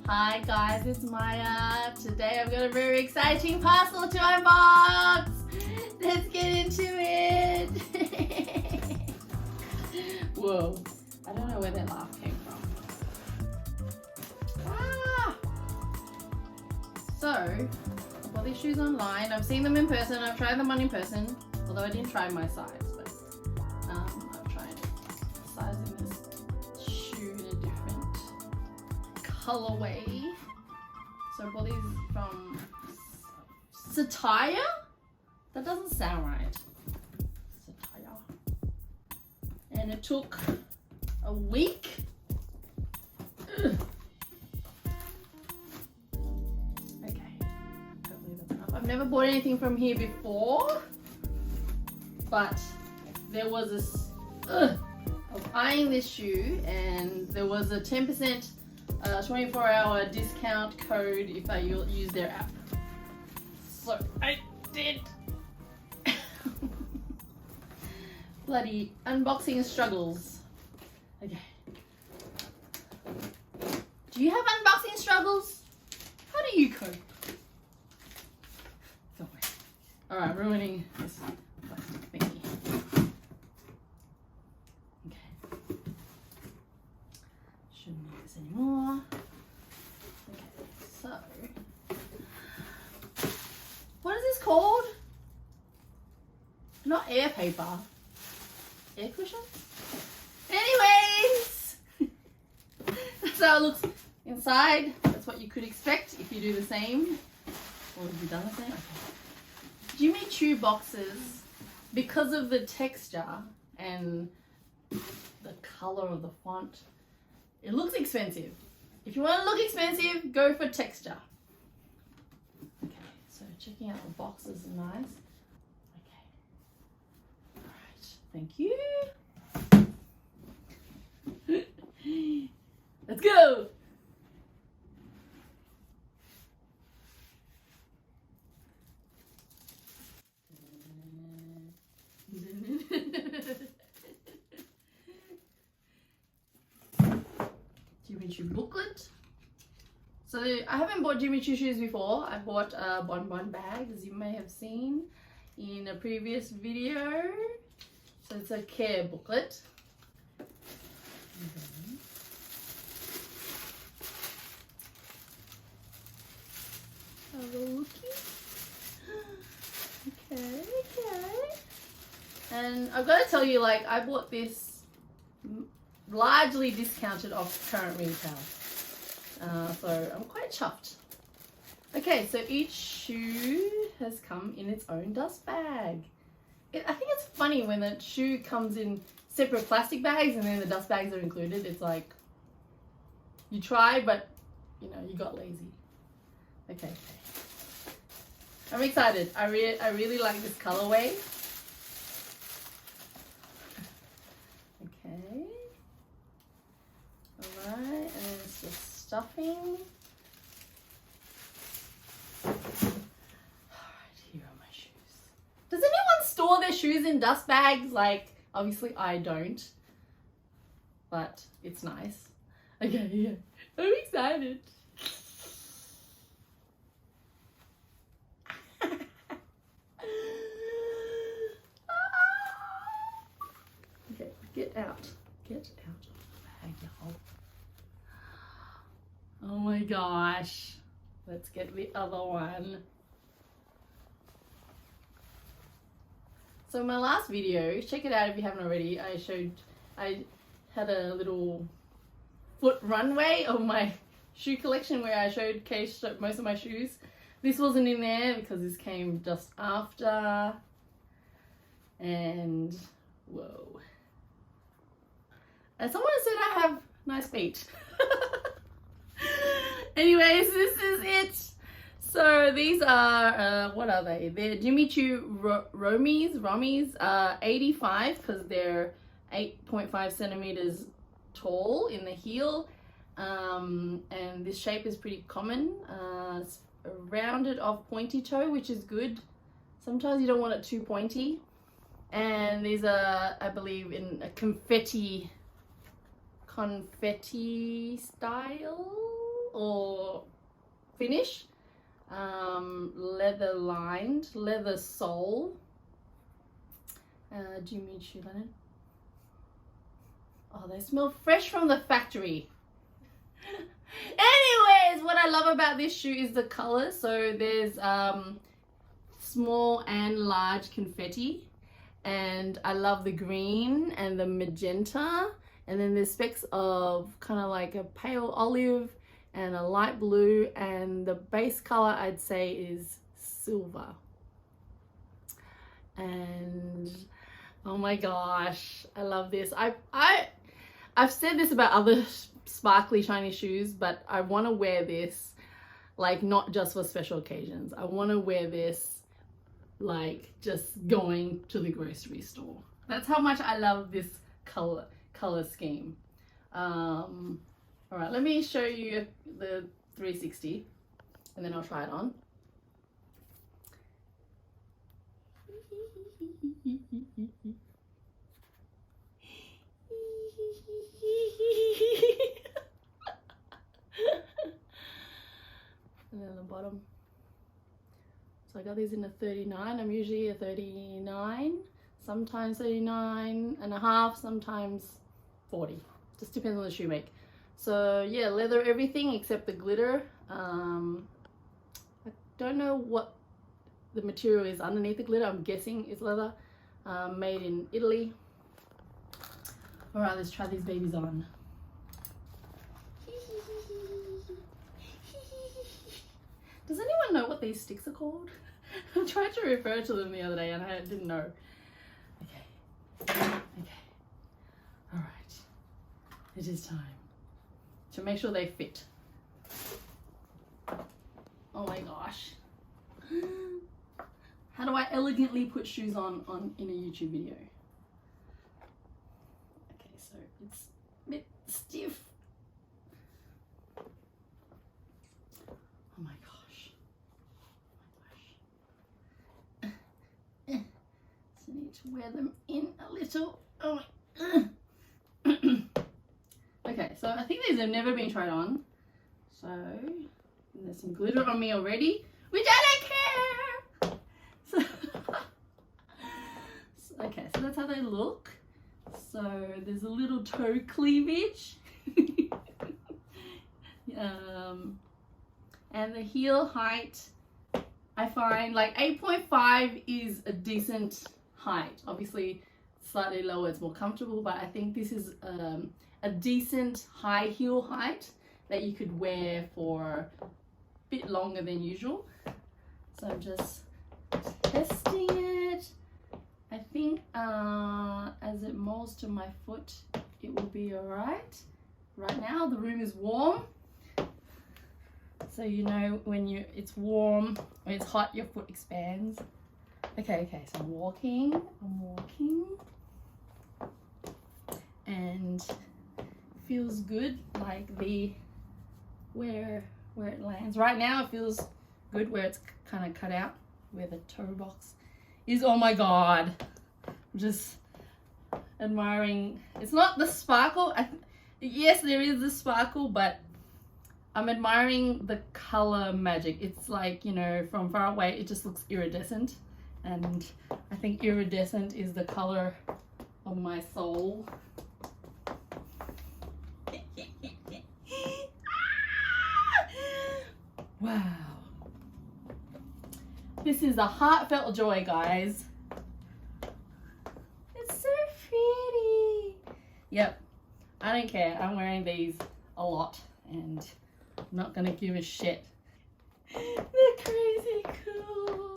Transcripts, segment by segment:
Hi guys, it's Maya. Today I've got a very exciting parcel to unbox. Let's get into it. Whoa, I don't know where that laugh came from. So, I bought these shoes online. I've seen them in person. I've tried them on in person, although I didn't try my size, but I've tried sizing this shoe in a different colourway. So I bought these from Cettire? That doesn't sound right. Cettire. And it took a week. Ugh. Okay, hopefully that's enough. I've never bought anything from here before, but there was this, I was eyeing this shoe and there was a 10% 24-hour discount code if I use their app. So I did. Bloody unboxing struggles. Okay. Do you have unboxing struggles? How do you cope? Don't worry. Alright, ruining this plastic thingy. Okay. Shouldn't need this anymore. Okay, so what is this called? Not air paper. Air cushion? Anyways! That's how it looks inside. That's what you could expect if you do the same. Or have you done the same? Okay. Jimmy Choo boxes, because of the texture and the colour of the font, it looks expensive. If you want to look expensive, go for texture. Okay, so checking out the boxes is nice. Okay. Alright, thank you. Let's go! Jimmy Choo booklet. So I haven't bought Jimmy Choo shoes before. I bought a bonbon bag, as you may have seen in a previous video. So it's a care booklet. Have a looky. Okay. And I've got to tell you, like, I bought this largely discounted off current retail. So I'm quite chuffed. Okay, so each shoe has come in its own dust bag. I think it's funny when the shoe comes in separate plastic bags and then the dust bags are included. It's like, you tried, but you know, you got lazy. Okay. I'm excited. I really like this colorway. Okay. Alright, and it's just stuffing. Alright, here are my shoes. Does anyone store their shoes in dust bags? Like, obviously I don't. But it's nice. Okay, yeah. I'm excited. Okay, get out of the bag, y'all. Oh my gosh. Let's get the other one. So my last video, check it out if you haven't already, I had a little foot runway of my shoe collection where I showcased most of my shoes. This wasn't in there because this came just after. And whoa. And someone said I have nice feet. Anyways, this is it. So these are, what are they? They're Jimmy Choo Romys, 85 because they're 8.5 centimeters tall in the heel. And this shape is pretty common. It's a rounded off pointy toe, which is good. Sometimes you don't want it too pointy. And these are, I believe, in a confetti style, or finish. Leather lined, leather sole. Jimmy Choo linen. Oh, they smell fresh from the factory. Anyways, what I love about this shoe is the colors. So there's small and large confetti, and I love the green and the magenta, and then there's specks of kind of like a pale olive and a light blue, and the base color I'd say is silver. And oh my gosh, I love this. I've said this about other sparkly shiny shoes, but I want to wear this like not just for special occasions. I want to wear this like just going to the grocery store. That's how much I love this color scheme. All right, let me show you the 360 and then I'll try it on. And then the bottom. So I got these in a 39. I'm usually a 39, sometimes 39 and a half, sometimes 40. Just depends on the shoe make. So yeah, leather everything except the glitter. I don't know what the material is underneath the glitter. I'm guessing it's leather, made in Italy. All right, let's try these babies on. Does anyone know what these sticks are called? I tried to refer to them the other day and I didn't know. Okay. All right. It is time to make sure they fit. Oh my gosh. How do I elegantly put shoes on in a YouTube video? Okay, so it's a bit stiff. Oh my gosh. So I need to wear them in a little. Oh my. Okay, so I think these have never been tried on. So there's some glitter on me already, which I don't care. So, okay, so that's how they look. So there's a little toe cleavage. And the heel height, I find like 8.5 is a decent height. Obviously slightly lower, it's more comfortable, but I think this is a decent high heel height that you could wear for a bit longer than usual. So I'm just testing it. I think as it molds to my foot, it will be all right. Right now the room is warm. So you know when it's warm, when it's hot, your foot expands. Okay, so I'm walking. And feels good, like where it lands. Right now it feels good where it's kind of cut out, where the toe box is. Oh my god. I'm just admiring. It's not the sparkle. Yes, there is the sparkle, but I'm admiring the color magic. It's like, you know, from far away it just looks iridescent, and I think iridescent is the color of my soul. Wow. This is a heartfelt joy, guys. It's so pretty. Yep. I don't care. I'm wearing these a lot and I'm not gonna give a shit. They're crazy cool.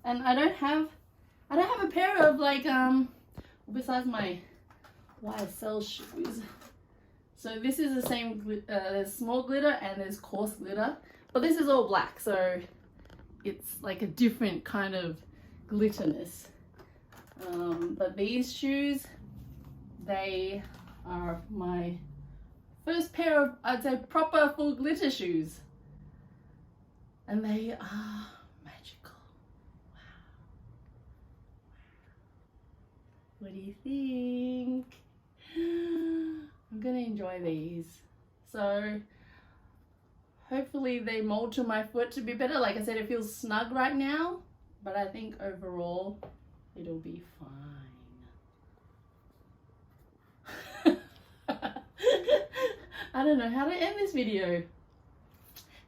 And I don't have a pair of like besides my YSL shoes. So this is the same, there's small glitter and there's coarse glitter, but this is all black, so it's like a different kind of glitterness. But these shoes, they are my first pair of, I'd say, proper full glitter shoes. And they are magical. Wow. What do you think? I'm gonna enjoy these. So hopefully they mold to my foot to be better. Like I said, it feels snug right now, but I think overall it'll be fine. I don't know how to end this video.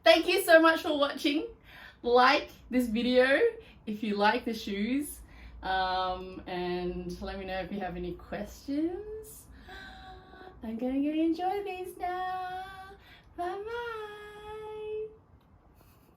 Thank you so much for watching. Like this video if you like the shoes, and let me know if you have any questions. I'm gonna go enjoy these now. Bye bye.